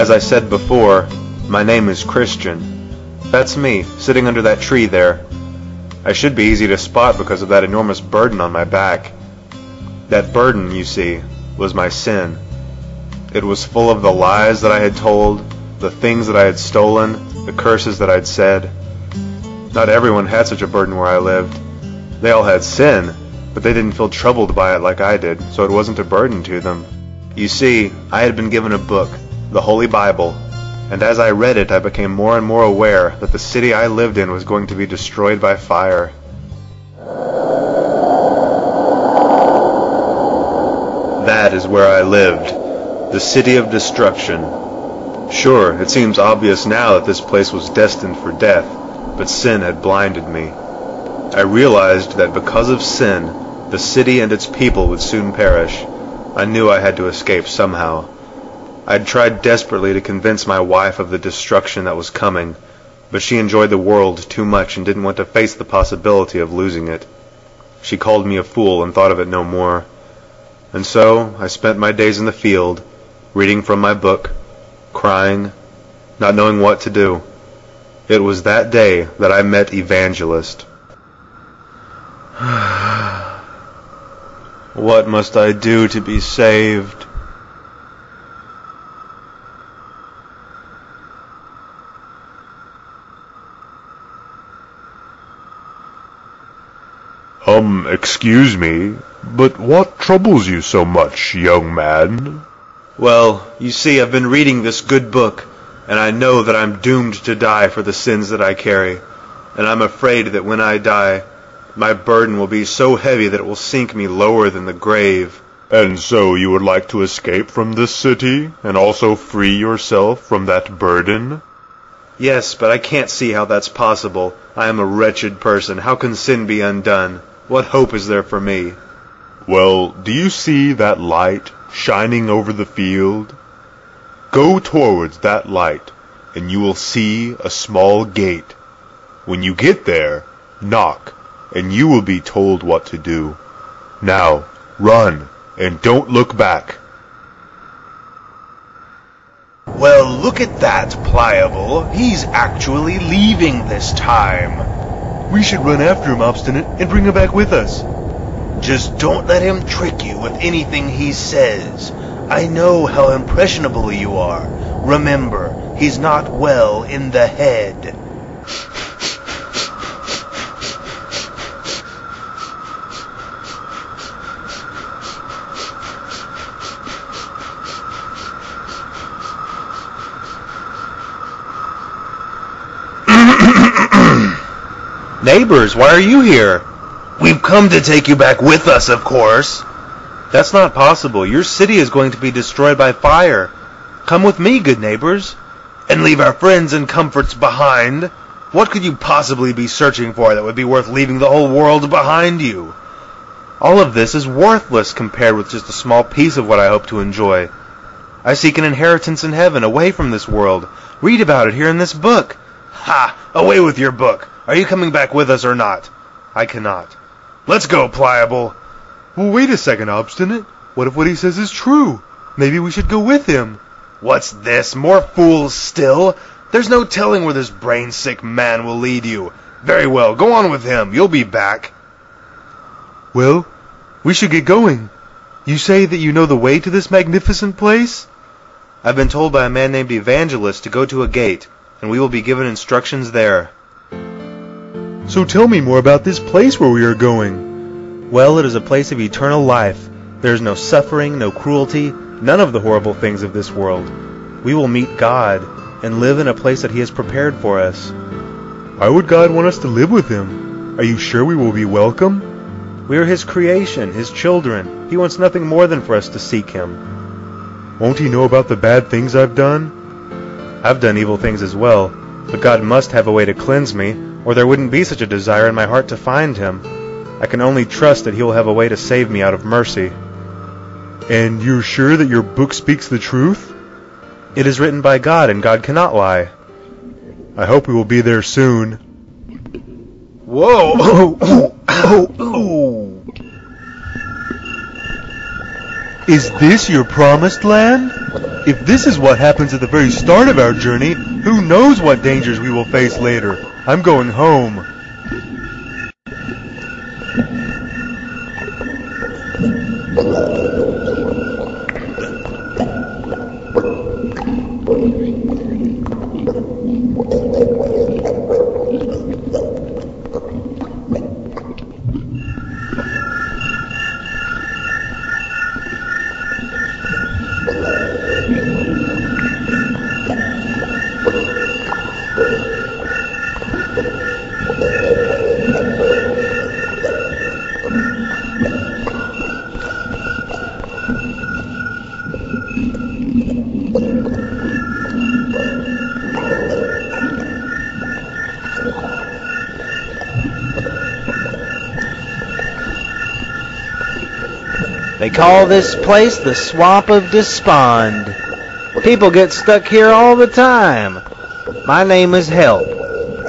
As I said before, my name is Christian. That's me, sitting under that tree there. I should be easy to spot because of that enormous burden on my back. That burden, you see, was my sin. It was full of the lies that I had told, the things that I had stolen, the curses that I'd said. Not everyone had such a burden where I lived. They all had sin, but they didn't feel troubled by it like I did, so it wasn't a burden to them. You see, I had been given a book, the Holy Bible, and as I read it I became more and more aware that the city I lived in was going to be destroyed by fire. That is where I lived, the city of destruction. Sure, it seems obvious now that this place was destined for death, but sin had blinded me. I realized that because of sin, the city and its people would soon perish. I knew I had to escape somehow. I'd tried desperately to convince my wife of the destruction that was coming, but she enjoyed the world too much and didn't want to face the possibility of losing it. She called me a fool and thought of it no more. And so I spent my days in the field, reading from my book, crying, not knowing what to do. It was that day that I met Evangelist. What must I do to be saved? Excuse me, but what troubles you so much, young man? Well, you see, I've been reading this good book, and I know that I'm doomed to die for the sins that I carry, and I'm afraid that when I die, my burden will be so heavy that it will sink me lower than the grave. And so you would like to escape from this city, and also free yourself from that burden? Yes, but I can't see how that's possible. I am a wretched person. How can sin be undone? What hope is there for me? Well, do you see that light shining over the field? Go towards that light, and you will see a small gate. When you get there, knock, and you will be told what to do. Now, run, and don't look back. Well, look at that, Pliable. He's actually leaving this time. We should run after him, Obstinate, and bring him back with us. Just don't let him trick you with anything he says. I know how impressionable you are. Remember, he's not well in the head. Neighbors, why are you here? We've come to take you back with us, of course. That's not possible. Your city is going to be destroyed by fire. Come with me, good neighbors. And leave our friends and comforts behind. What could you possibly be searching for that would be worth leaving the whole world behind you? All of this is worthless compared with just a small piece of what I hope to enjoy. I seek an inheritance in heaven, away from this world. Read about it here in this book. Ha! Away with your book. Are you coming back with us or not? I cannot. Let's go, Pliable. Well, wait a second, Obstinate. What if what he says is true? Maybe we should go with him. What's this? More fools still? There's no telling where this brain-sick man will lead you. Very well, go on with him. You'll be back. Well, we should get going. You say that you know the way to this magnificent place? I've been told by a man named Evangelist to go to a gate, and we will be given instructions there. So tell me more about this place where we are going. Well, it is a place of eternal life. There is no suffering, no cruelty, none of the horrible things of this world. We will meet God and live in a place that He has prepared for us. Why would God want us to live with Him? Are you sure we will be welcome? We are His creation, His children. He wants nothing more than for us to seek Him. Won't He know about the bad things I've done? I've done evil things as well, but God must have a way to cleanse me, or there wouldn't be such a desire in my heart to find Him. I can only trust that He will have a way to save me out of mercy. And you're sure that your book speaks the truth? It is written by God, and God cannot lie. I hope we will be there soon. Whoa! Oh. Is this your promised land? If this is what happens at the very start of our journey, who knows what dangers we will face later? I'm going home. They call this place the Swamp of Despond. People get stuck here all the time. My name is Help.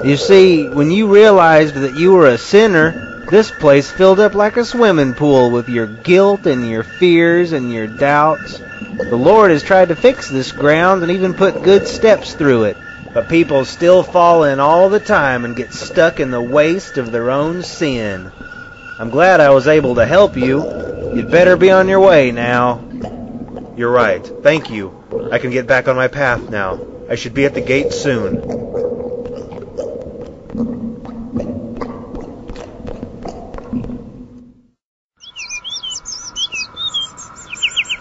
You see, when you realized that you were a sinner, this place filled up like a swimming pool with your guilt and your fears and your doubts. The Lord has tried to fix this ground and even put good steps through it. But people still fall in all the time and get stuck in the waste of their own sin. I'm glad I was able to help you. You'd better be on your way now. You're right. Thank you. I can get back on my path now. I should be at the gate soon.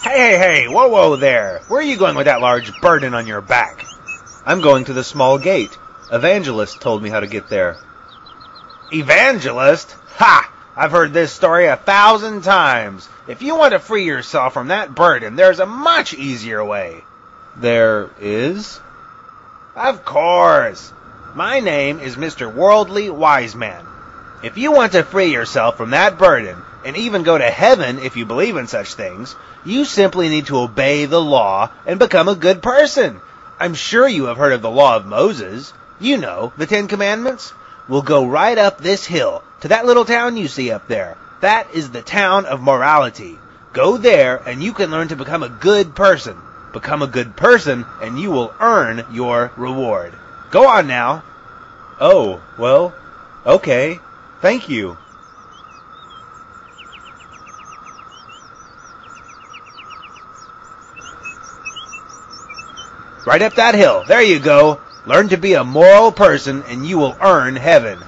Hey, whoa there. Where are you going with that large burden on your back? I'm going to the small gate. Evangelist told me how to get there. Evangelist? Ha! I've heard this story 1,000 times. If you want to free yourself from that burden, there's a much easier way. There is? Of course. My name is Mr. Worldly Wise Man. If you want to free yourself from that burden, and even go to heaven if you believe in such things, you simply need to obey the law and become a good person. I'm sure you have heard of the law of Moses. You know, the 10 Commandments. We'll go right up this hill to that little town you see up there. That is the town of morality. Go there and you can learn to become a good person. Become a good person and you will earn your reward. Go on now. Oh, well, okay. Thank you. Right up that hill. There you go. Learn to be a moral person and you will earn heaven.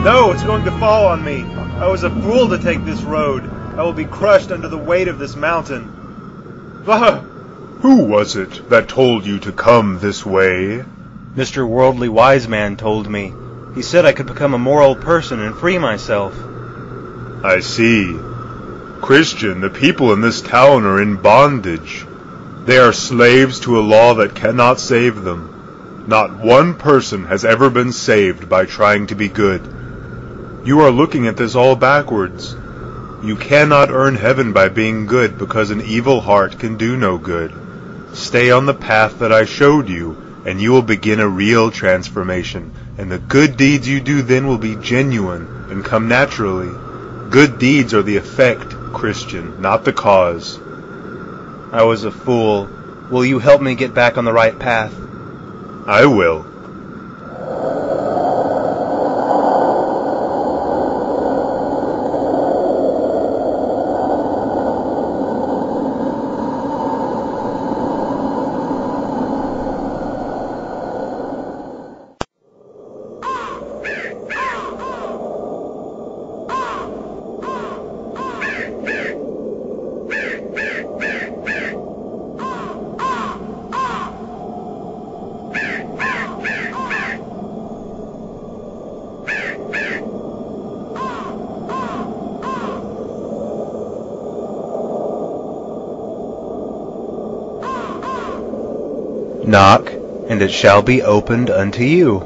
No, it's going to fall on me. I was a fool to take this road. I will be crushed under the weight of this mountain. Ah! Who was it that told you to come this way? Mr. Worldly Wise Man told me. He said I could become a moral person and free myself. I see. Christian, the people in this town are in bondage. They are slaves to a law that cannot save them. Not one person has ever been saved by trying to be good. You are looking at this all backwards. You cannot earn heaven by being good because an evil heart can do no good. Stay on the path that I showed you, and you will begin a real transformation, and the good deeds you do then will be genuine and come naturally. Good deeds are the effect, Christian, not the cause. I was a fool. Will you help me get back on the right path? I will. Knock, and it shall be opened unto you.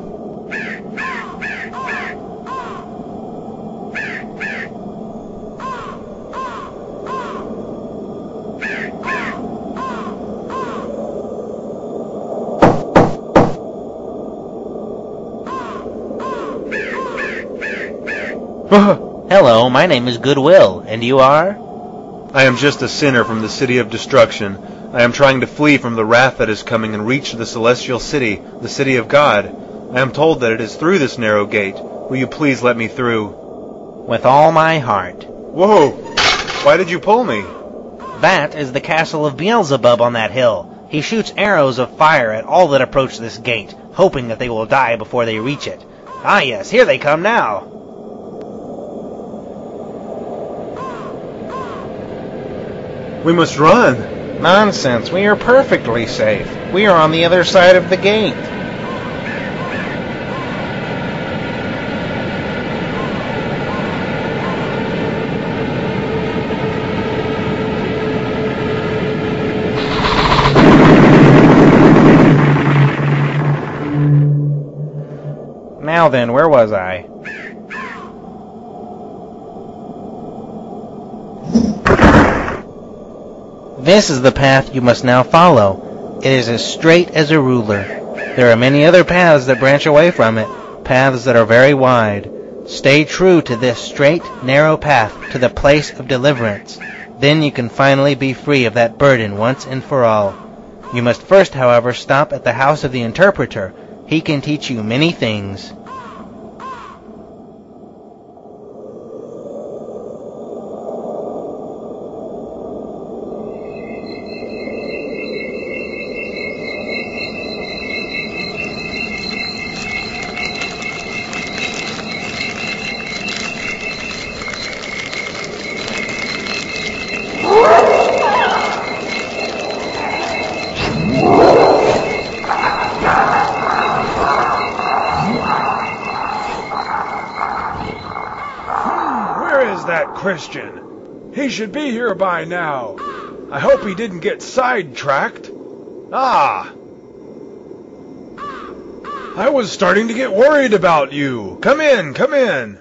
Hello, my name is Goodwill, and you are? I am just a sinner from the city of destruction. I am trying to flee from the wrath that is coming and reach the celestial city, the city of God. I am told that it is through this narrow gate. Will you please let me through? With all my heart. Whoa! Why did you pull me? That is the castle of Beelzebub on that hill. He shoots arrows of fire at all that approach this gate, hoping that they will die before they reach it. Ah yes, here they come now. We must run. Nonsense, we are perfectly safe. We are on the other side of the gate. Now then, where was I? This is the path you must now follow. It is as straight as a ruler. There are many other paths that branch away from it, paths that are very wide. Stay true to this straight, narrow path to the place of deliverance. Then you can finally be free of that burden once and for all. You must first, however, stop at the house of the interpreter. He can teach you many things. Christian. He should be here by now. I hope he didn't get sidetracked. Ah! I was starting to get worried about you. Come in, come in.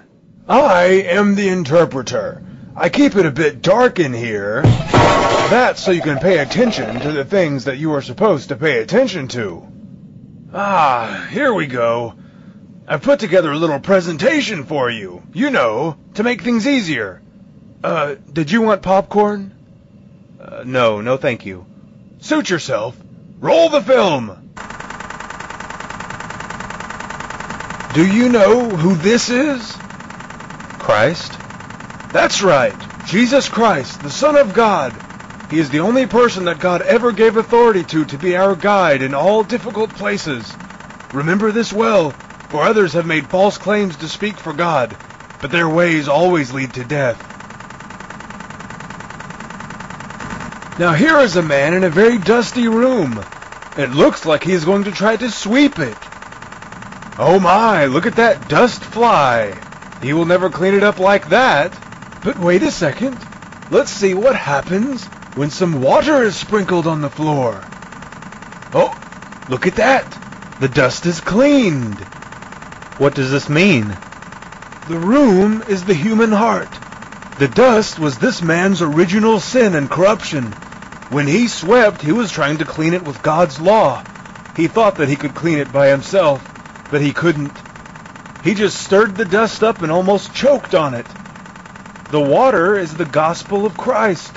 I am the interpreter. I keep it a bit dark in here. That's so you can pay attention to the things that you are supposed to pay attention to. Ah, here we go. I've put together a little presentation for you. You know, to make things easier. Did you want popcorn? No, thank you. Suit yourself. Roll the film. Do you know who this is? Christ? That's right. Jesus Christ, the Son of God. He is the only person that God ever gave authority to be our guide in all difficult places. Remember this well, for others have made false claims to speak for God, but their ways always lead to death. Now here is a man in a very dusty room. It looks like he is going to try to sweep it. Oh my, look at that dust fly. He will never clean it up like that. But wait a second. Let's see what happens when some water is sprinkled on the floor. Oh, look at that. The dust is cleaned. What does this mean? The room is the human heart. The dust was this man's original sin and corruption. When he swept, he was trying to clean it with God's law. He thought that he could clean it by himself, but he couldn't. He just stirred the dust up and almost choked on it. The water is the gospel of Christ.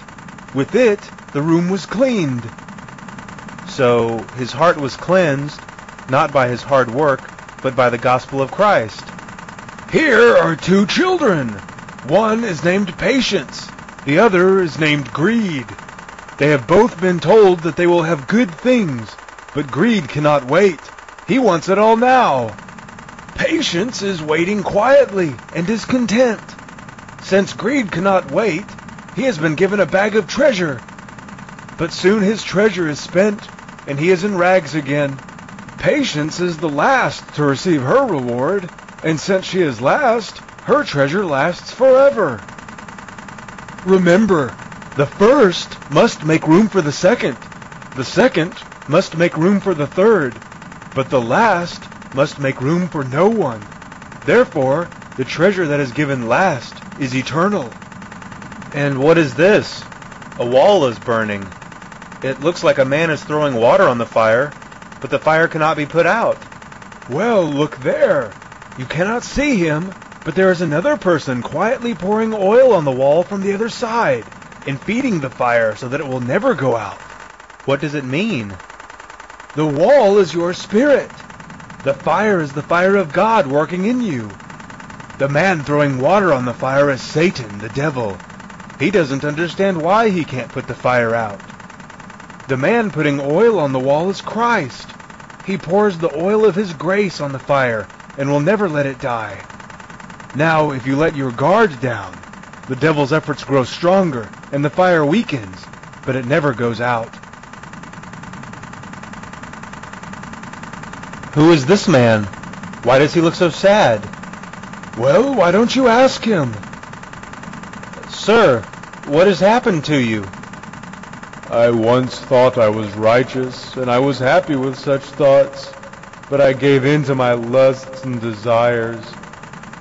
With it, the room was cleaned. So his heart was cleansed, not by his hard work, but by the gospel of Christ. Here are two children. One is named Patience. The other is named Greed. They have both been told that they will have good things, but Greed cannot wait. He wants it all now. Patience is waiting quietly and is content. Since Greed cannot wait, he has been given a bag of treasure. But soon his treasure is spent, and he is in rags again. Patience is the last to receive her reward, and since she is last, her treasure lasts forever. Remember, the first must make room for the second. The second must make room for the third. but the last must make room for no one. Therefore, the treasure that is given last is eternal. And what is this? A wall is burning. It looks like a man is throwing water on the fire, but the fire cannot be put out. Well, look there. You cannot see him, but there is another person quietly pouring oil on the wall from the other side and feeding the fire so that it will never go out. What does it mean? The wall is your spirit. The fire is the fire of God working in you. The man throwing water on the fire is Satan, the devil. He doesn't understand why he can't put the fire out. The man putting oil on the wall is Christ. He pours the oil of his grace on the fire and will never let it die. Now, if you let your guard down, the devil's efforts grow stronger and the fire weakens, but it never goes out. Who is this man? Why does he look so sad? Well, why don't you ask him? Sir, what has happened to you? I once thought I was righteous, and I was happy with such thoughts, but I gave in to my lusts and desires.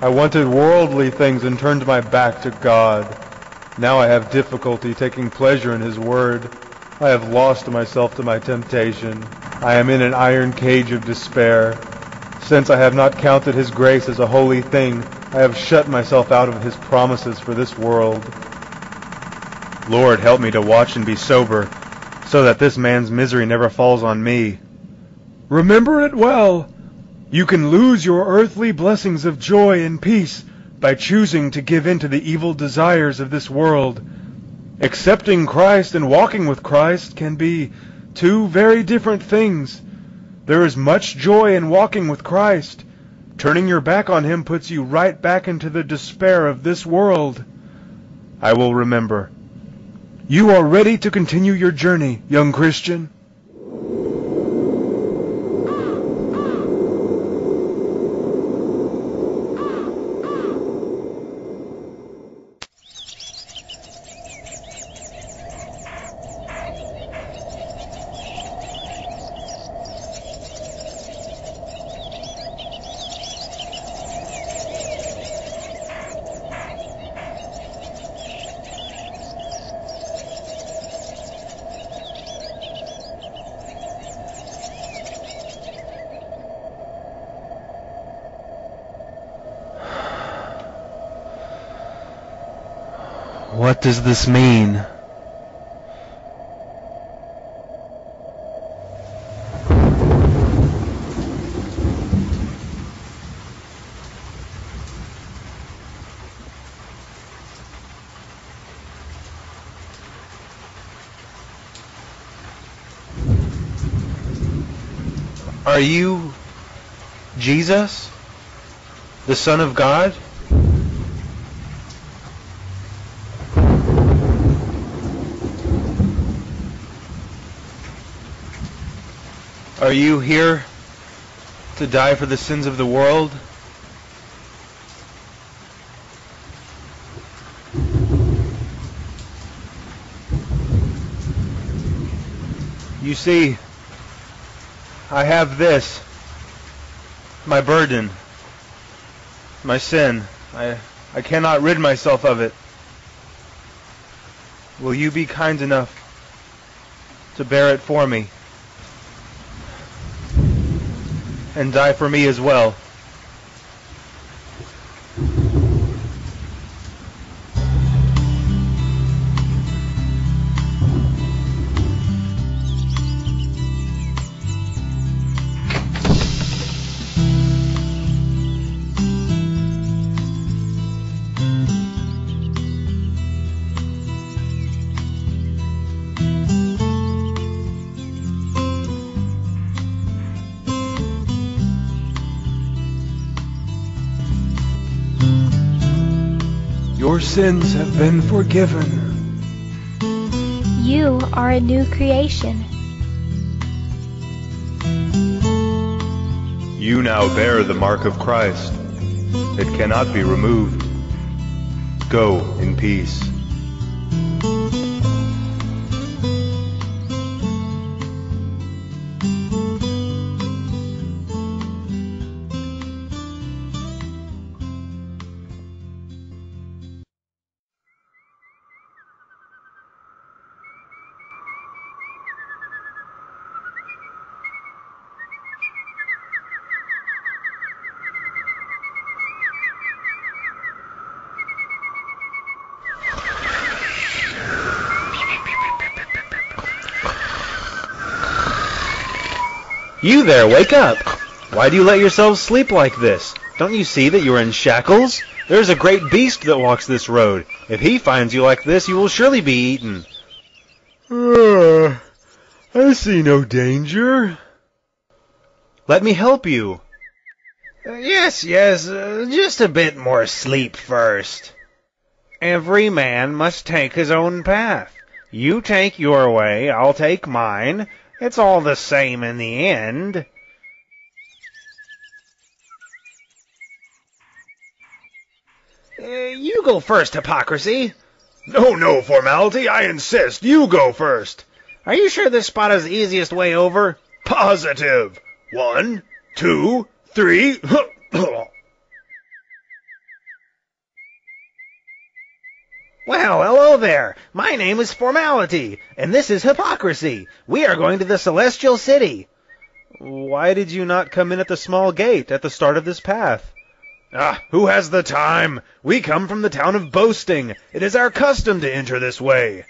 I wanted worldly things and turned my back to God. Now I have difficulty taking pleasure in His Word. I have lost myself to my temptation. I am in an iron cage of despair. Since I have not counted His grace as a holy thing, I have shut myself out of His promises for this world. Lord, help me to watch and be sober, so that this man's misery never falls on me. Remember it well. You can lose your earthly blessings of joy and peace by choosing to give in to the evil desires of this world. Accepting Christ and walking with Christ can be two very different things. There is much joy in walking with Christ. Turning your back on Him puts you right back into the despair of this world. I will remember. You are ready to continue your journey, young Christian. What does this mean? Are you Jesus, the Son of God? Are you here to die for the sins of the world? You see, I have this, my burden, my sin. I cannot rid myself of it. Will you be kind enough to bear it for me? And die for me as well. Your sins have been forgiven. You are a new creation. You now bear the mark of Christ. It cannot be removed. Go in peace. You there, wake up! Why do you let yourselves sleep like this? Don't you see that you are in shackles? There's a great beast that walks this road. If he finds you like this, you will surely be eaten. I see no danger. Let me help you. Yes, just a bit more sleep first. Every man must take his own path. You take your way, I'll take mine. It's all the same in the end. You go first, Hypocrisy. No, Formality, I insist. You go first. Are you sure this spot is the easiest way over? Positive. 1, 2, 3. Well, hello there. My name is Formality, and this is Hypocrisy. We are going to the Celestial City. Why did you not come in at the small gate at the start of this path? Who has the time? We come from the town of Boasting. It is our custom to enter this way.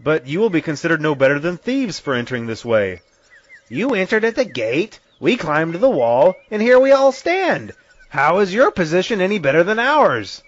But you will be considered no better than thieves for entering this way. You entered at the gate, we climbed the wall, and here we all stand. How is your position any better than ours?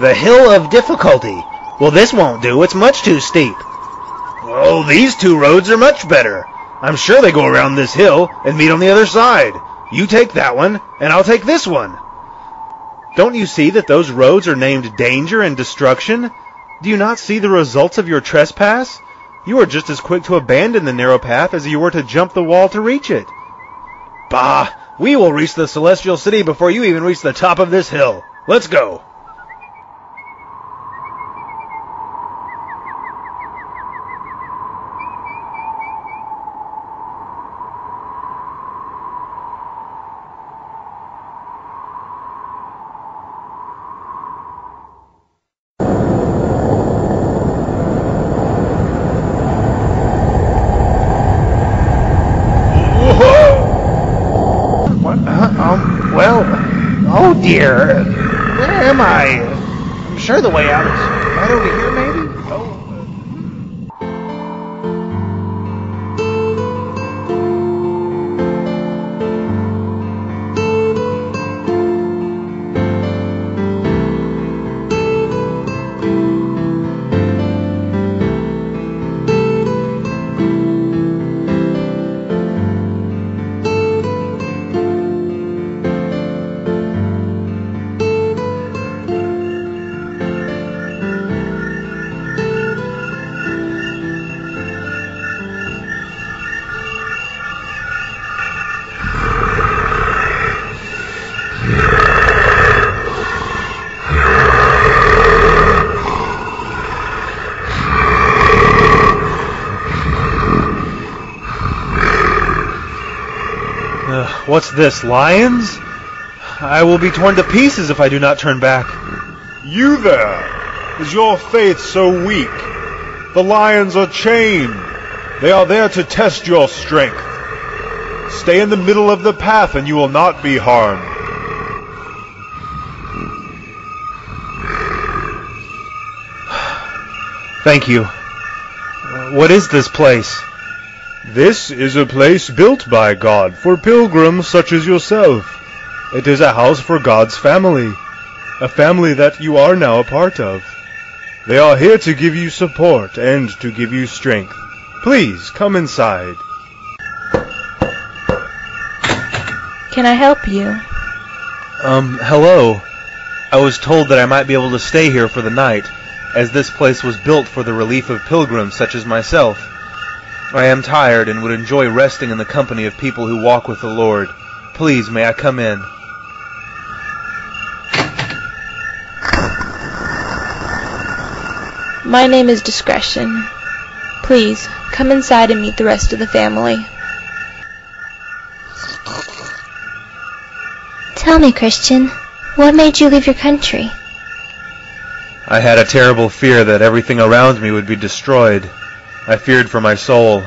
The Hill of Difficulty. Well, this won't do. It's much too steep. Oh, these two roads are much better. I'm sure they go around this hill and meet on the other side. You take that one, and I'll take this one. Don't you see that those roads are named Danger and Destruction? Do you not see the results of your trespass? You are just as quick to abandon the narrow path as you were to jump the wall to reach it. Bah! We will reach the Celestial City before you even reach the top of this hill. Let's go. Oh dear, where am I? I'm sure the way out is right over here, maybe? What's this, lions? I will be torn to pieces if I do not turn back. You there! Is your faith so weak? The lions are chained. They are there to test your strength. Stay in the middle of the path and you will not be harmed. Thank you. What is this place? This is a place built by God for pilgrims such as yourself. It is a house for God's family, a family that you are now a part of. They are here to give you support and to give you strength. Please, come inside. Can I help you? Hello. I was told that I might be able to stay here for the night, as this place was built for the relief of pilgrims such as myself. I am tired and would enjoy resting in the company of people who walk with the Lord. Please, may I come in? My name is Discretion. Please, come inside and meet the rest of the family. Tell me, Christian, what made you leave your country? I had a terrible fear that everything around me would be destroyed. I feared for my soul.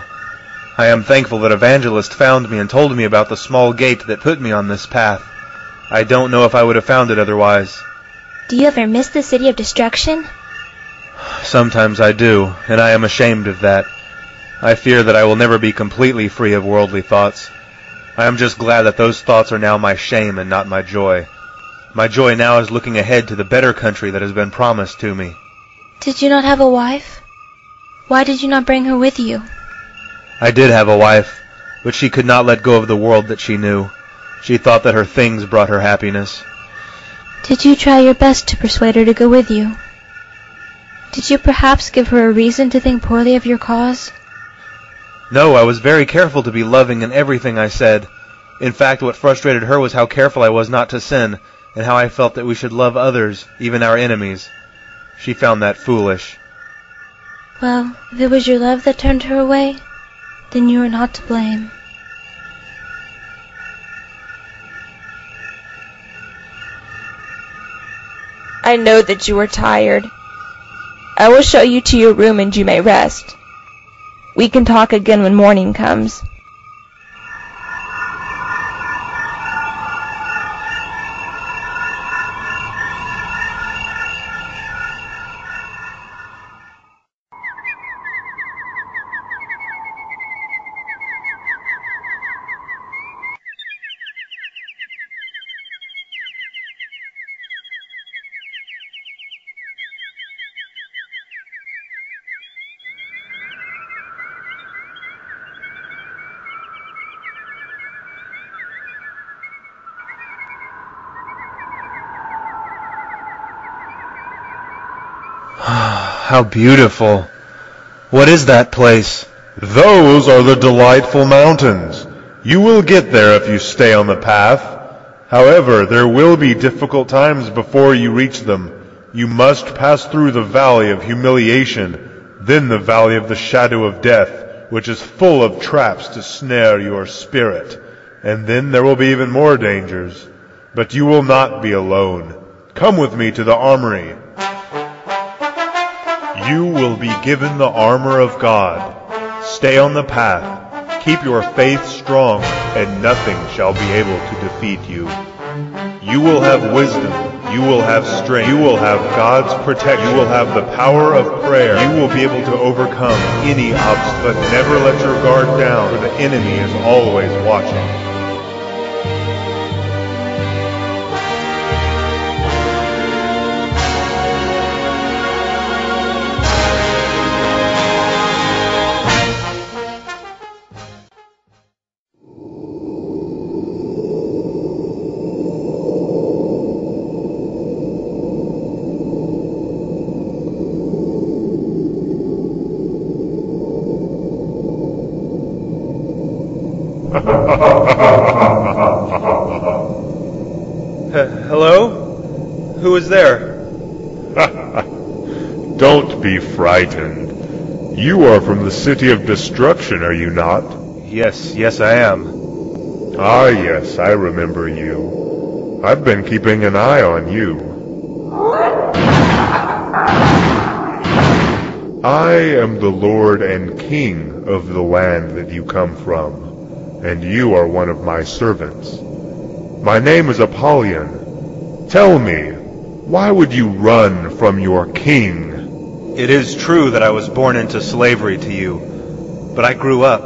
I am thankful that Evangelist found me and told me about the small gate that put me on this path. I don't know if I would have found it otherwise. Do you ever miss the City of Destruction? Sometimes I do, and I am ashamed of that. I fear that I will never be completely free of worldly thoughts. I am just glad that those thoughts are now my shame and not my joy. My joy now is looking ahead to the better country that has been promised to me. Did you not have a wife? Why did you not bring her with you? I did have a wife, but she could not let go of the world that she knew. She thought that her things brought her happiness. Did you try your best to persuade her to go with you? Did you perhaps give her a reason to think poorly of your cause? No, I was very careful to be loving in everything I said. In fact, what frustrated her was how careful I was not to sin, and how I felt that we should love others, even our enemies. She found that foolish. Well, if it was your love that turned her away, then you are not to blame. I know that you are tired. I will show you to your room and you may rest. We can talk again when morning comes. How beautiful. What is that place? Those are the delightful mountains. You will get there if you stay on the path. However, there will be difficult times before you reach them. You must pass through the Valley of Humiliation, then the Valley of the Shadow of Death, which is full of traps to snare your spirit. And then there will be even more dangers. But you will not be alone. Come with me to the armory. You will be given the armor of God. Stay on the path. Keep your faith strong, and nothing shall be able to defeat you. You will have wisdom. You will have strength. You will have God's protection. You will have the power of prayer. You will be able to overcome any obstacle. But never let your guard down, for the enemy is always watching. Hello? Who is there? Don't be frightened. You are from the City of Destruction, are you not? Yes, I am. Ah, yes, I remember you. I've been keeping an eye on you. I am the Lord and King of the land that you come from, and you are one of my servants. My name is Apollyon. Tell me, why would you run from your king? It is true that I was born into slavery to you, but I grew up.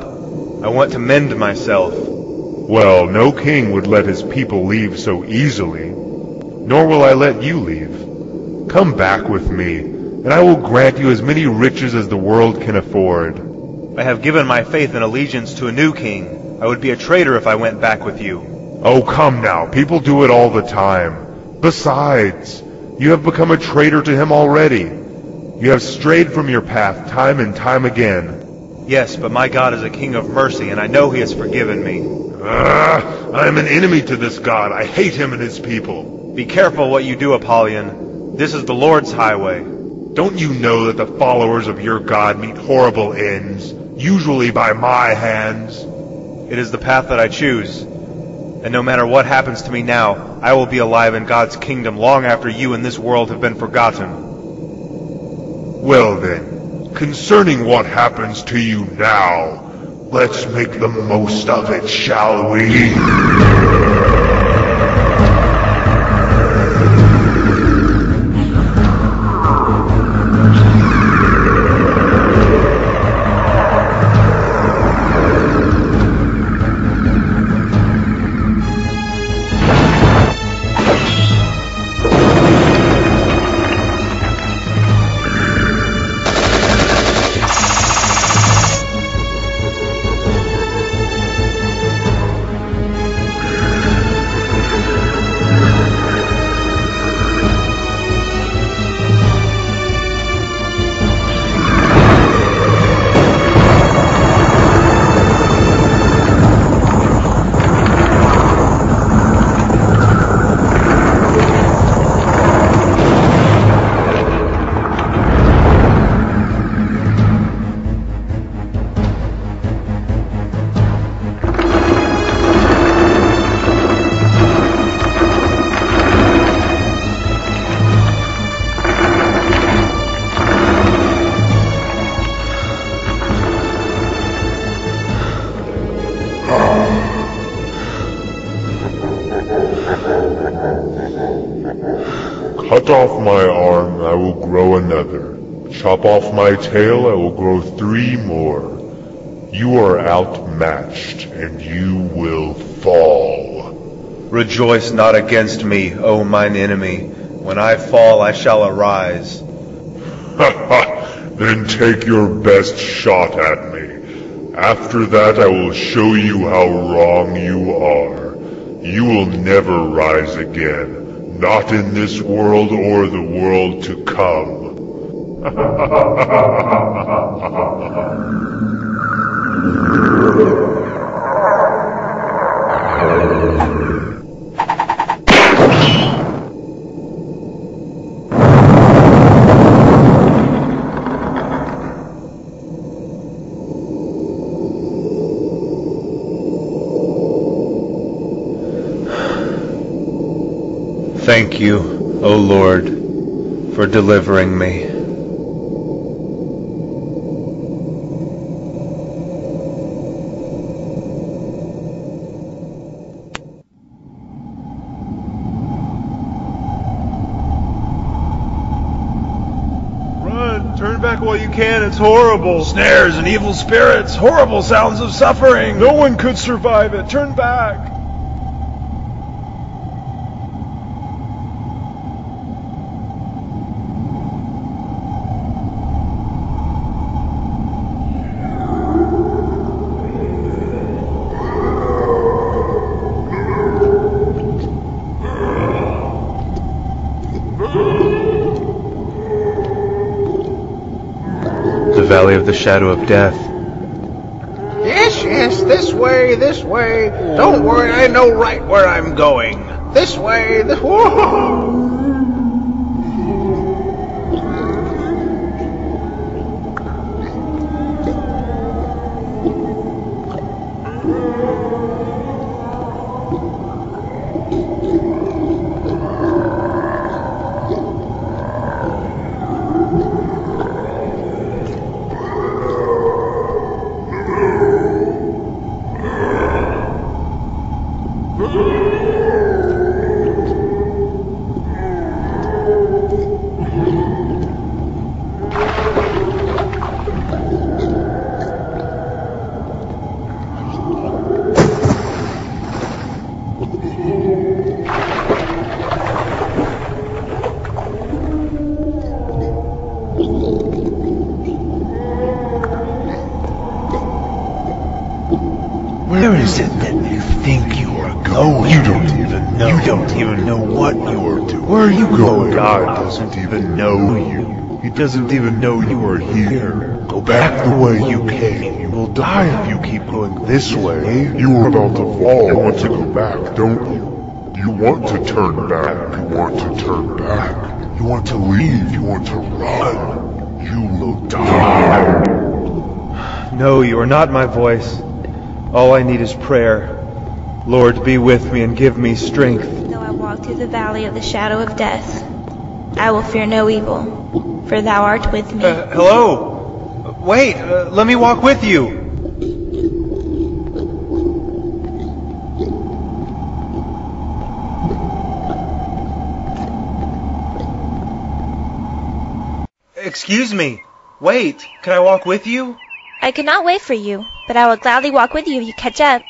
I want to mend myself. Well, no king would let his people leave so easily, nor will I let you leave. Come back with me, and I will grant you as many riches as the world can afford. I have given my faith and allegiance to a new king. I would be a traitor if I went back with you. Oh, come now, people do it all the time. Besides, you have become a traitor to him already. You have strayed from your path time and time again. Yes, but my God is a king of mercy, and I know he has forgiven me. I am an enemy to this God. I hate him and his people. Be careful what you do, Apollyon. This is the Lord's highway. Don't you know that the followers of your God meet horrible ends, usually by my hands? It is the path that I choose. And no matter what happens to me now, I will be alive in God's kingdom long after you and this world have been forgotten. Well then, concerning what happens to you now, let's make the most of it, shall we? Cut off my arm, I will grow another. Chop off my tail, I will grow 3 more. You are outmatched, and you will fall. Rejoice not against me, O mine enemy. When I fall, I shall arise. Then take your best shot at me. After that, I will show you how wrong you are. You will never rise again. Not in this world or the world to come. Thank you, O Lord, for delivering me. Run! Turn back while you can, it's horrible! Snares and evil spirits, horrible sounds of suffering! No one could survive it! Turn back! The Valley of the Shadow of Death. Yes, this way, this way. Don't worry, I know right where I'm going. This way, whoa! Where is it that you think you are going? You don't even know. You don't even know what you are doing. Where are you going? God doesn't even know you. He doesn't even know you are here. Go back the way you came. You will die if you keep going this way. You are about to fall. You want to go back, don't you? You want to turn back. You want to turn back. You want to leave. You want to run. You will die. No, you are not my voice. All I need is prayer. Lord, be with me and give me strength. Though I walk through the valley of the shadow of death, I will fear no evil, for thou art with me. Hello? Wait, let me walk with you. Excuse me. Wait, can I walk with you? I cannot wait for you, but I will gladly walk with you if you catch up.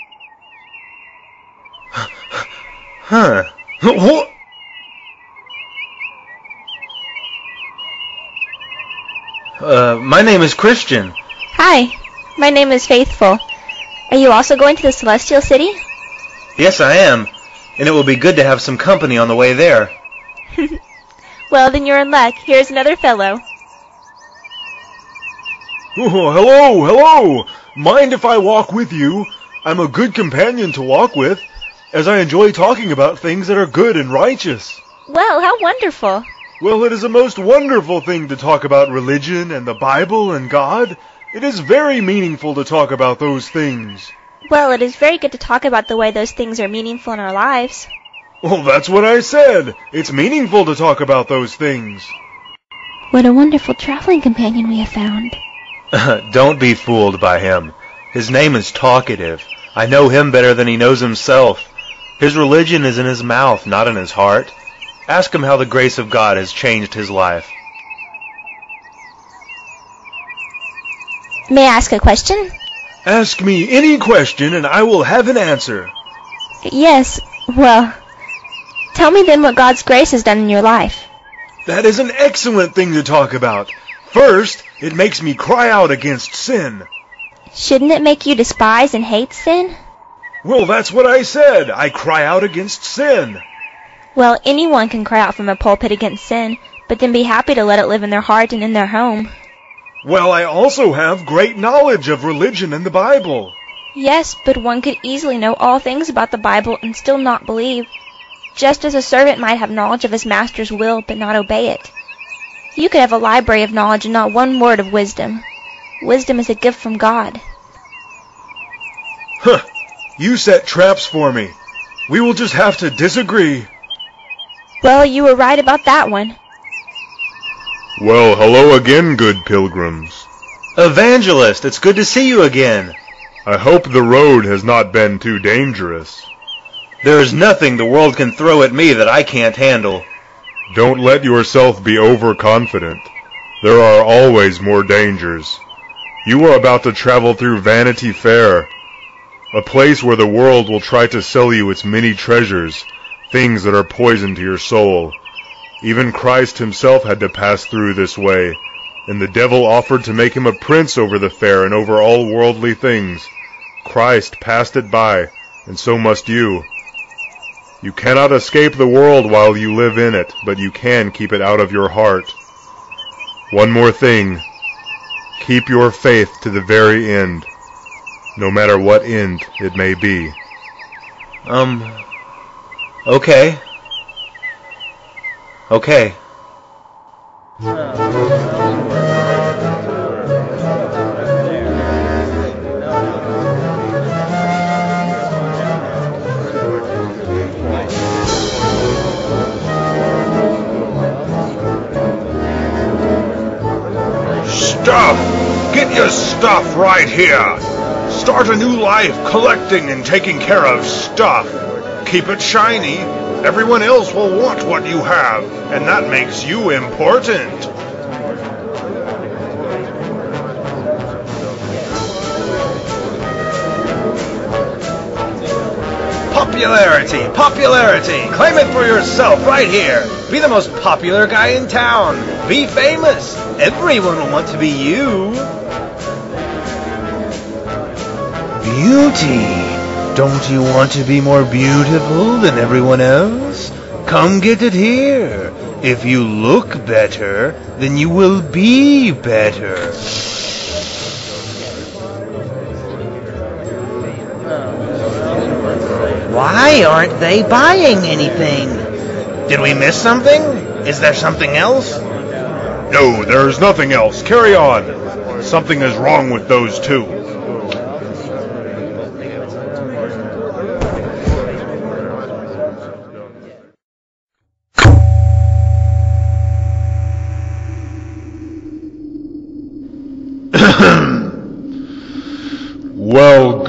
Huh. What? My name is Christian. Hi, my name is Faithful. Are you also going to the Celestial City? Yes, I am. And it will be good to have some company on the way there. Well, then you're in luck. Here's another fellow. Oh, hello! Mind if I walk with you? I'm a good companion to walk with, as I enjoy talking about things that are good and righteous. Well, how wonderful. Well, it is a most wonderful thing to talk about religion and the Bible and God. It is very meaningful to talk about those things. Well, it is very good to talk about the way those things are meaningful in our lives. Well, that's what I said. It's meaningful to talk about those things. What a wonderful traveling companion we have found. Don't be fooled by him. His name is Talkative. I know him better than he knows himself. His religion is in his mouth, not in his heart. Ask him how the grace of God has changed his life. May I ask a question? Ask me any question and I will have an answer. Yes, well, tell me then what God's grace has done in your life. That is an excellent thing to talk about. First, it makes me cry out against sin. Shouldn't it make you despise and hate sin? Well, that's what I said. I cry out against sin. Well, anyone can cry out from a pulpit against sin, but then be happy to let it live in their heart and in their home. Well, I also have great knowledge of religion and the Bible. Yes, but one could easily know all things about the Bible and still not believe, just as a servant might have knowledge of his master's will but not obey it. You could have a library of knowledge and not one word of wisdom. Wisdom is a gift from God. Huh. You set traps for me. We will just have to disagree. Well, you were right about that one. Well, hello again, good pilgrims. Evangelist, it's good to see you again. I hope the road has not been too dangerous. There is nothing the world can throw at me that I can't handle. Don't let yourself be overconfident. There are always more dangers. You are about to travel through Vanity Fair, a place where the world will try to sell you its many treasures, things that are poison to your soul. Even Christ himself had to pass through this way, and the devil offered to make him a prince over the fair and over all worldly things. Christ passed it by, and so must you. You cannot escape the world while you live in it, but you can keep it out of your heart. One more thing. Keep your faith to the very end, no matter what end it may be. Okay. Okay. Stuff! Get your stuff right here! Start a new life collecting and taking care of stuff. Keep it shiny. Everyone else will want what you have, and that makes you important. Popularity! Popularity! Claim it for yourself right here. Be the most popular guy in town. Be famous. Everyone will want to be you. Beauty. Don't you want to be more beautiful than everyone else? Come get it here. If you look better, then you will be better. Why aren't they buying anything? Did we miss something? Is there something else? No, there's nothing else. Carry on. Something is wrong with those two.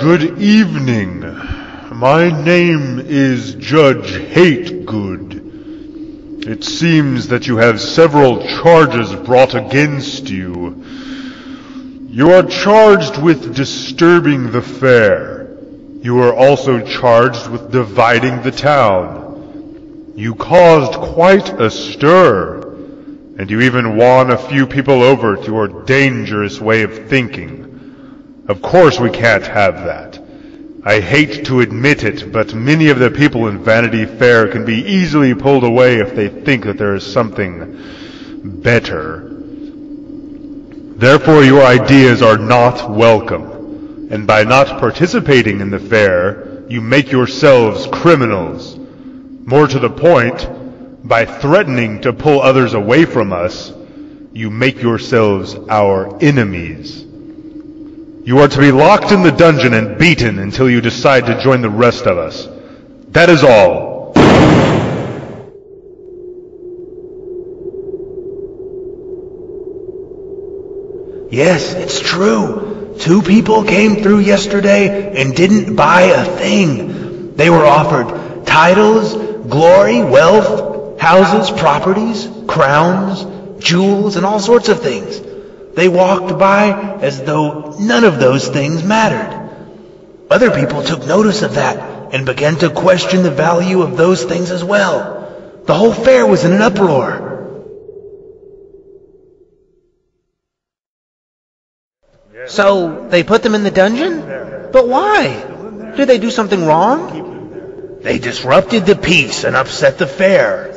good evening. My name is Judge Hategood. It seems that you have several charges brought against you. You are charged with disturbing the fair. You are also charged with dividing the town. You caused quite a stir, and you even won a few people over to your dangerous way of thinking. Of course we can't have that. I hate to admit it, but many of the people in Vanity Fair can be easily pulled away if they think that there is something better. Therefore, your ideas are not welcome, and by not participating in the fair, you make yourselves criminals. More to the point, by threatening to pull others away from us, you make yourselves our enemies. You are to be locked in the dungeon and beaten until you decide to join the rest of us. That is all. Yes, it's true. 2 people came through yesterday and didn't buy a thing. They were offered titles, glory, wealth, houses, properties, crowns, jewels, and all sorts of things. They walked by as though none of those things mattered. Other people took notice of that and began to question the value of those things as well. The whole fair was in an uproar. So, they put them in the dungeon? But why? Did they do something wrong? They disrupted the peace and upset the fair.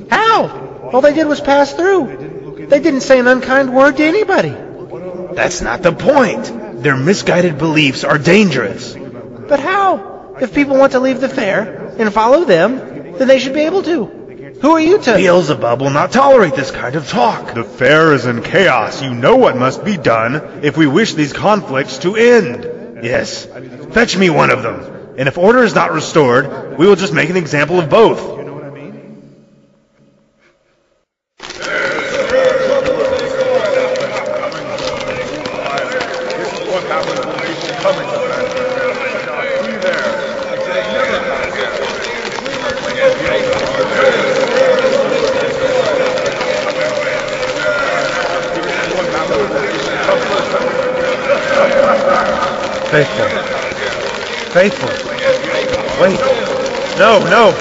How? All they did was pass through. They didn't say an unkind word to anybody. That's not the point. Their misguided beliefs are dangerous. But how? If people want to leave the fair and follow them, then they should be able to. Who are you to... Beelzebub will not tolerate this kind of talk. The fair is in chaos. You know what must be done if we wish these conflicts to end. Yes. Fetch me one of them. And if order is not restored, we will just make an example of both. Faithful. Wait. No.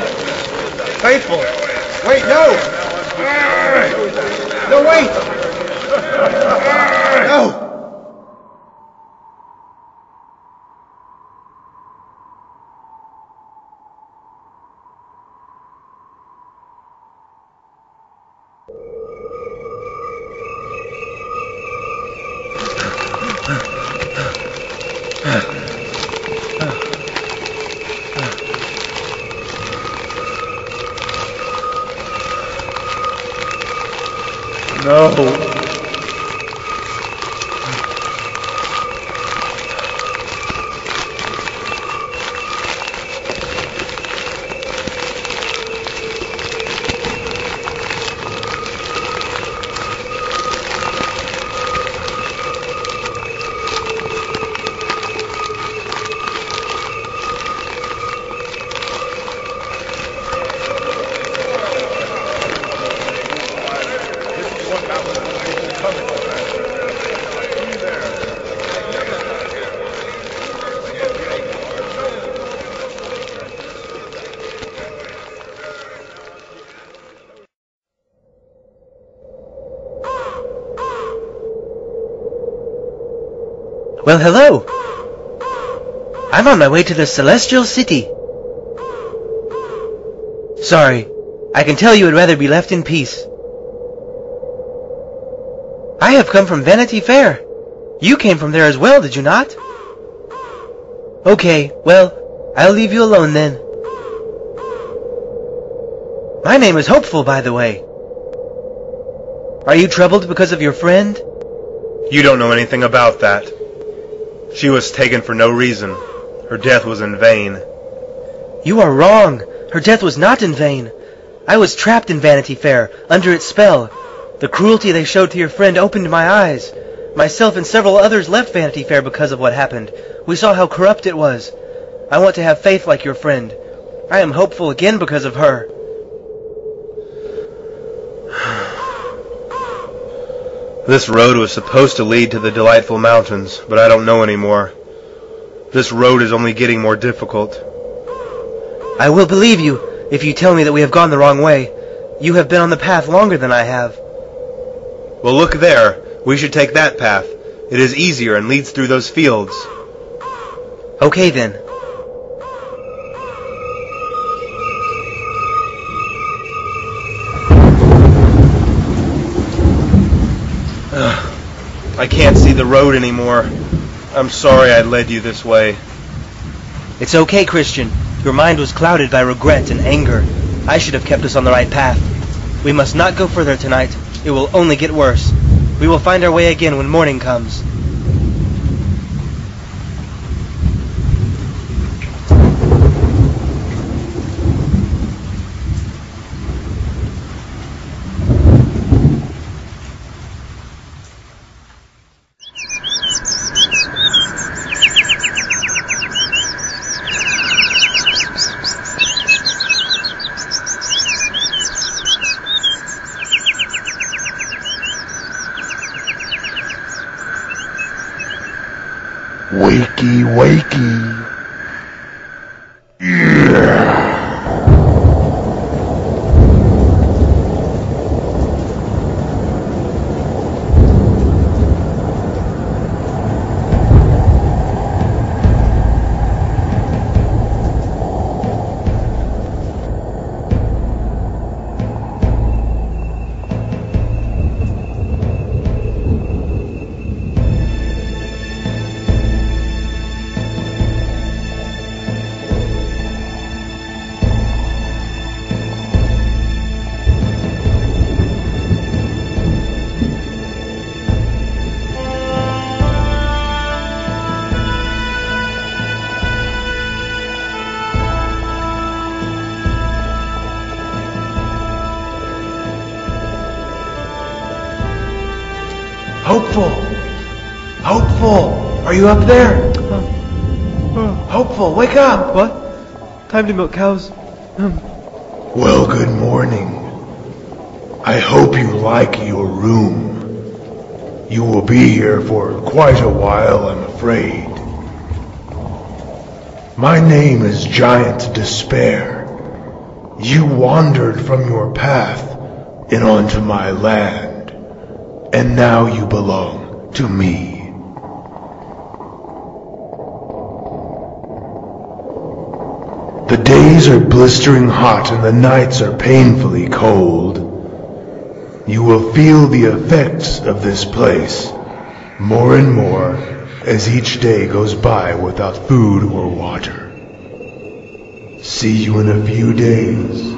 Faithful. Wait, no. No, wait. No. No. Well, hello. I'm on my way to the Celestial City. Sorry, I can tell you would rather be left in peace. I have come from Vanity Fair. You came from there as well, did you not? Okay, well, I'll leave you alone then. My name is Hopeful, by the way. Are you troubled because of your friend? You don't know anything about that. She was taken for no reason. Her death was in vain. You are wrong. Her death was not in vain. I was trapped in Vanity Fair, under its spell. The cruelty they showed to your friend opened my eyes. Myself and several others left Vanity Fair because of what happened. We saw how corrupt it was. I want to have faith like your friend. I am hopeful again because of her. This road was supposed to lead to the Delightful Mountains, but I don't know anymore. This road is only getting more difficult. I will believe you if you tell me that we have gone the wrong way. You have been on the path longer than I have. Well, look there. We should take that path. It is easier and leads through those fields. Okay, then. I can't see the road anymore. I'm sorry I led you this way. It's okay, Christian. Your mind was clouded by regret and anger. I should have kept us on the right path. We must not go further tonight. It will only get worse. We will find our way again when morning comes. Wakey, wakey. Hopeful! Hopeful! Are you up there? Hopeful, wake up! What? Time to milk cows. Well, good morning. I hope you like your room. You will be here for quite a while, I'm afraid. My name is Giant Despair. You wandered from your path and onto my land. And now you belong to me. The days are blistering hot and the nights are painfully cold. You will feel the effects of this place more and more as each day goes by without food or water. See you in a few days.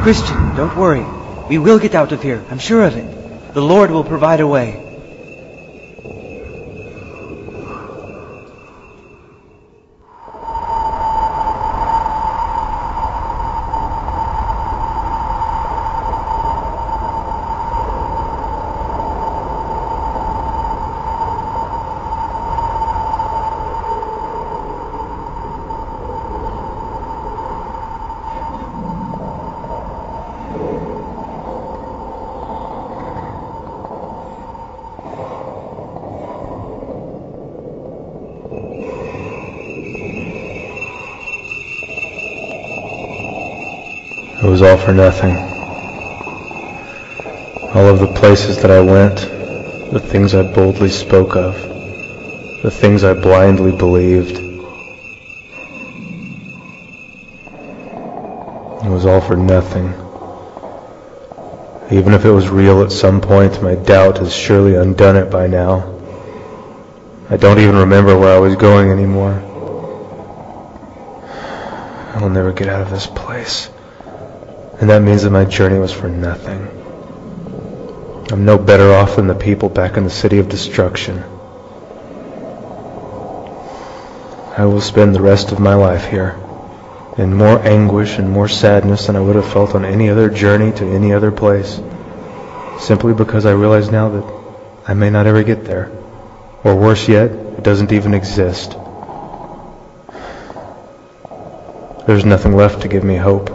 Christian, don't worry. We will get out of here. I'm sure of it. The Lord will provide a way. It was all for nothing. All of the places that I went, the things I boldly spoke of, the things I blindly believed. It was all for nothing. Even if it was real at some point, my doubt has surely undone it by now. I don't even remember where I was going anymore. I'll never get out of this place. And that means that my journey was for nothing. I'm no better off than the people back in the city of destruction. I will spend the rest of my life here, in more anguish and more sadness than I would have felt on any other journey to any other place. simply because I realize now that I may not ever get there. Or worse yet, it doesn't even exist. There's nothing left to give me hope.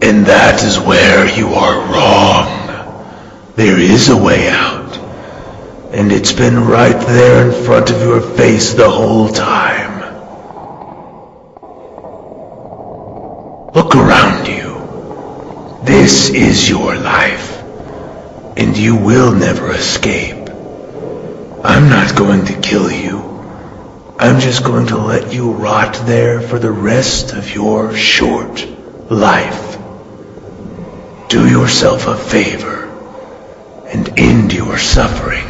And that is where you are wrong. There is a way out, and it's been right there in front of your face the whole time. Look around you. This is your life, and you will never escape. I'm not going to kill you. I'm just going to let you rot there for the rest of your short life. Do yourself a favor and end your suffering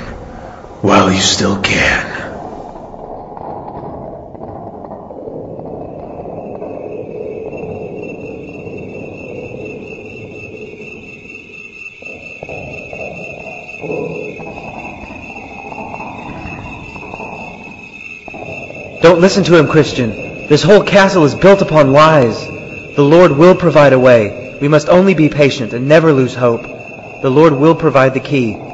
while you still can. Don't listen to him, Christian. This whole castle is built upon lies. The Lord will provide a way. We must only be patient and never lose hope. The Lord will provide the key.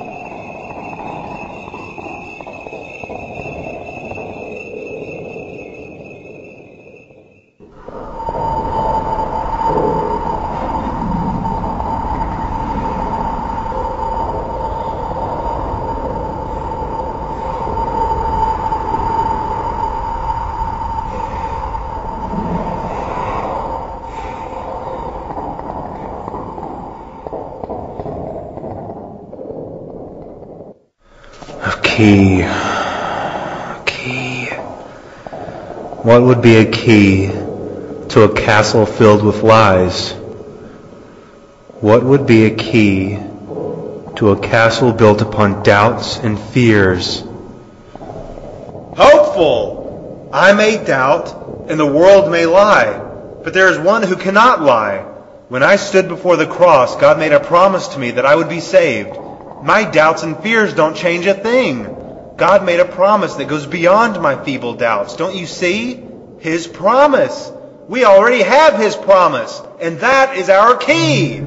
Key. What would be a key to a castle filled with lies? What would be a key to a castle built upon doubts and fears? Hopeful! I may doubt, and the world may lie, but there is one who cannot lie. When I stood before the cross, God made a promise to me that I would be saved. My doubts and fears don't change a thing. God made a promise that goes beyond my feeble doubts. Don't you see? His promise. We already have His promise, and that is our key.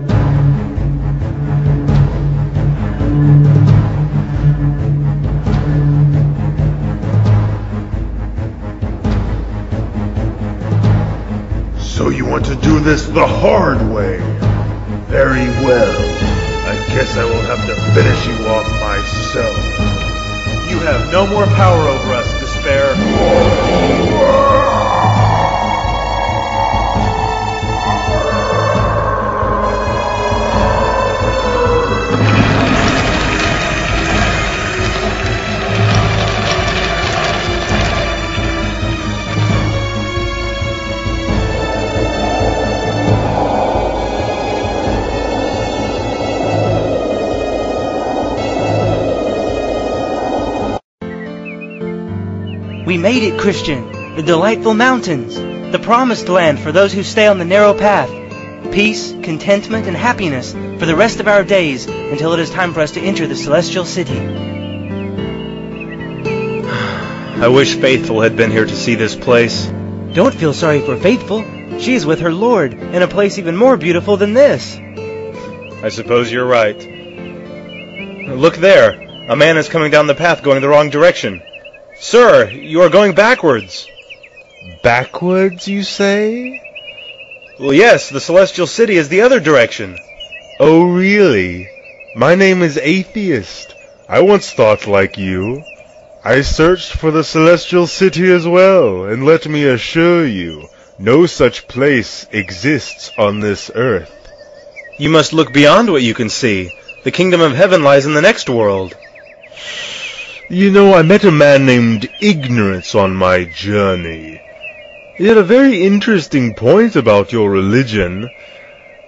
So you want to do this the hard way? Very well. I guess I will have to finish you off myself. You have no more power over us, Despair. We made it, Christian. The delightful mountains. The promised land for those who stay on the narrow path. Peace, contentment, and happiness for the rest of our days until it is time for us to enter the celestial city. I wish Faithful had been here to see this place. Don't feel sorry for Faithful. She is with her Lord in a place even more beautiful than this. I suppose you're right. Look there. A man is coming down the path going the wrong direction. Sir, you are going backwards. Backwards, you say? Well, yes, the Celestial City is the other direction. Oh, really? My name is Atheist. I once thought like you. I searched for the Celestial City as well, and let me assure you, no such place exists on this earth. You must look beyond what you can see. The kingdom of heaven lies in the next world. You know, I met a man named Ignorance on my journey. He had a very interesting point about your religion.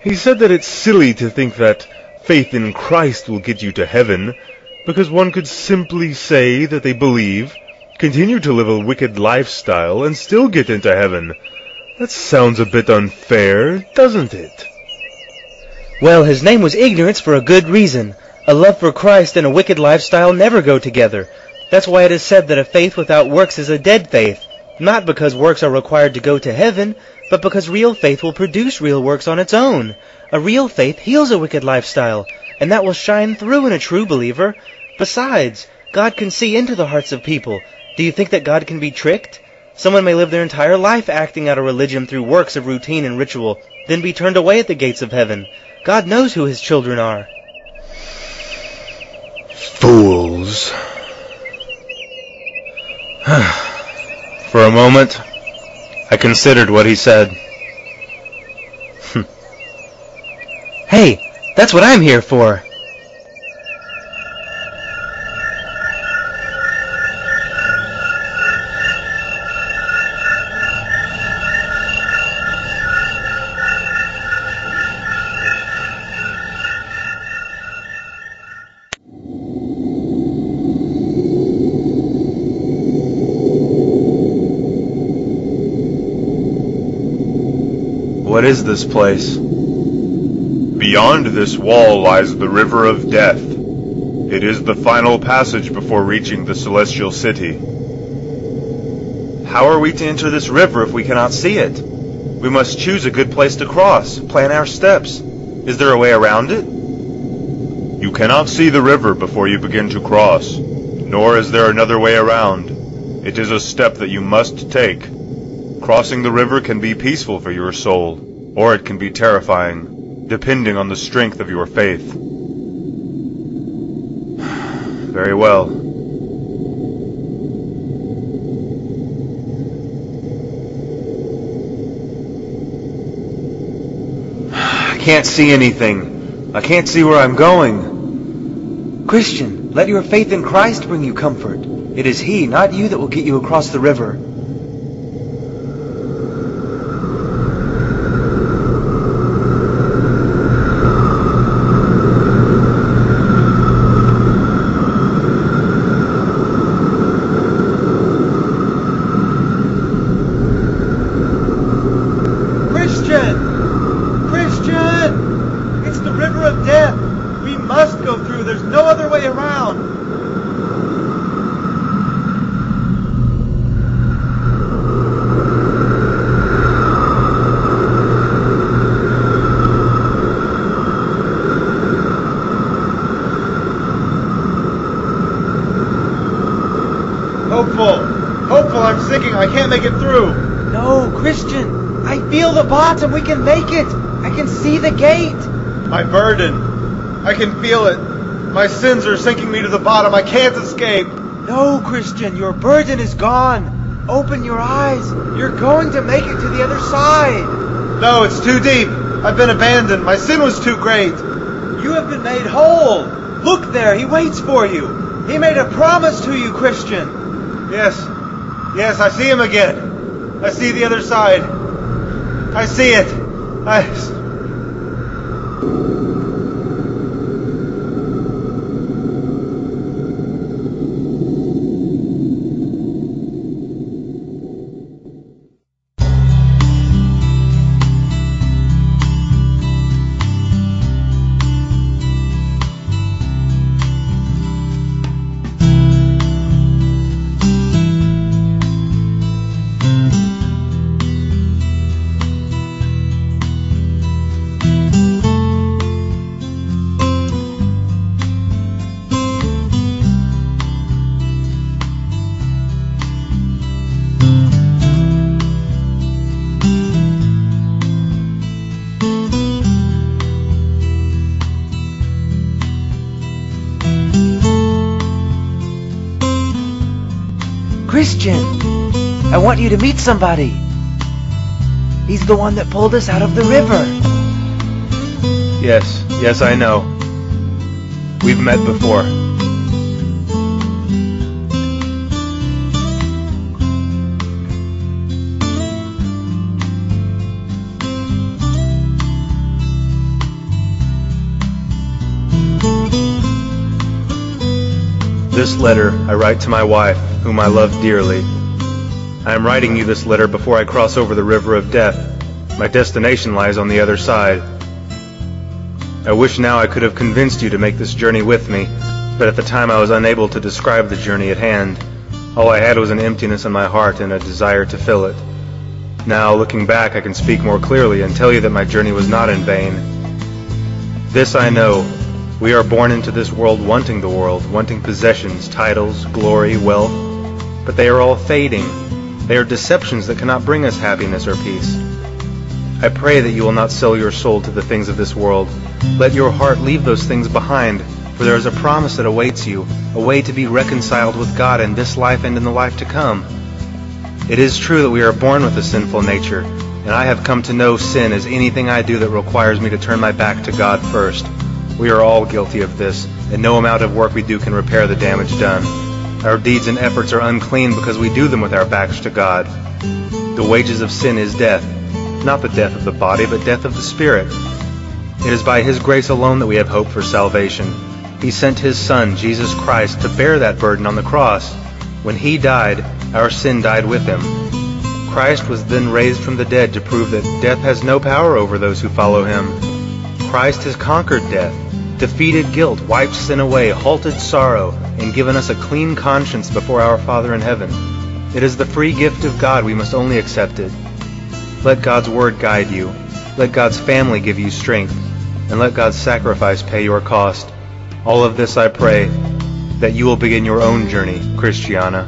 He said that it's silly to think that faith in Christ will get you to heaven, because one could simply say that they believe, continue to live a wicked lifestyle, and still get into heaven. That sounds a bit unfair, doesn't it? Well, his name was Ignorance for a good reason. A love for Christ and a wicked lifestyle never go together. That's why it is said that a faith without works is a dead faith. Not because works are required to go to heaven, but because real faith will produce real works on its own. A real faith heals a wicked lifestyle, and that will shine through in a true believer. Besides, God can see into the hearts of people. Do you think that God can be tricked? Someone may live their entire life acting out a religion through works of routine and ritual, then be turned away at the gates of heaven. God knows who his children are. Fools. For a moment, I considered what he said. Hey, that's what I'm here for. What is this place? Beyond this wall lies the River of Death. It is the final passage before reaching the Celestial City. How are we to enter this river if we cannot see it? We must choose a good place to cross, plan our steps. Is there a way around it? You cannot see the river before you begin to cross, nor is there another way around. It is a step that you must take. Crossing the river can be peaceful for your soul, or it can be terrifying, depending on the strength of your faith. Very well. I can't see anything. I can't see where I'm going. Christian, let your faith in Christ bring you comfort. It is He, not you, that will get you across the river. Christian! It's the river of death. We must go through. There's no other way around. Hopeful, I'm sinking. I can't make it through. No, Christian, I feel the bottom. We can make it. I can see the gate. My burden, I can feel it. My sins are sinking me to the bottom. I can't escape. No, Christian, your burden is gone. Open your eyes. You're going to make it to the other side. No, it's too deep. I've been abandoned. My sin was too great. You have been made whole. Look there. He waits for you. He made a promise to you, Christian. Yes, I see him again. I see the other side. I see it. Christian, I want you to meet somebody. He's the one that pulled us out of the river. Yes, I know. We've met before. This letter I write to my wife, whom I love dearly. I am writing you this letter before I cross over the river of death. My destination lies on the other side. I wish now I could have convinced you to make this journey with me, but at the time I was unable to describe the journey at hand. All I had was an emptiness in my heart and a desire to fill it. Now, looking back, I can speak more clearly and tell you that my journey was not in vain. This I know, we are born into this world, wanting possessions, titles, glory, wealth, but they are all fading. They are deceptions that cannot bring us happiness or peace. I pray that you will not sell your soul to the things of this world. Let your heart leave those things behind, for there is a promise that awaits you, a way to be reconciled with God in this life and in the life to come. It is true that we are born with a sinful nature, and I have come to know sin as anything I do that requires me to turn my back to God first. We are all guilty of this, and no amount of work we do can repair the damage done. Our deeds and efforts are unclean because we do them with our backs to God. The wages of sin is death, not the death of the body, but death of the spirit. It is by His grace alone that we have hope for salvation. He sent His Son, Jesus Christ, to bear that burden on the cross. When He died, our sin died with Him. Christ was then raised from the dead to prove that death has no power over those who follow Him. Christ has conquered death, defeated guilt, wiped sin away, halted sorrow, and given us a clean conscience before our Father in heaven. It is the free gift of God. We must only accept it. Let God's word guide you. Let God's family give you strength. And let God's sacrifice pay your cost. All of this I pray, that you will begin your own journey, Christiana.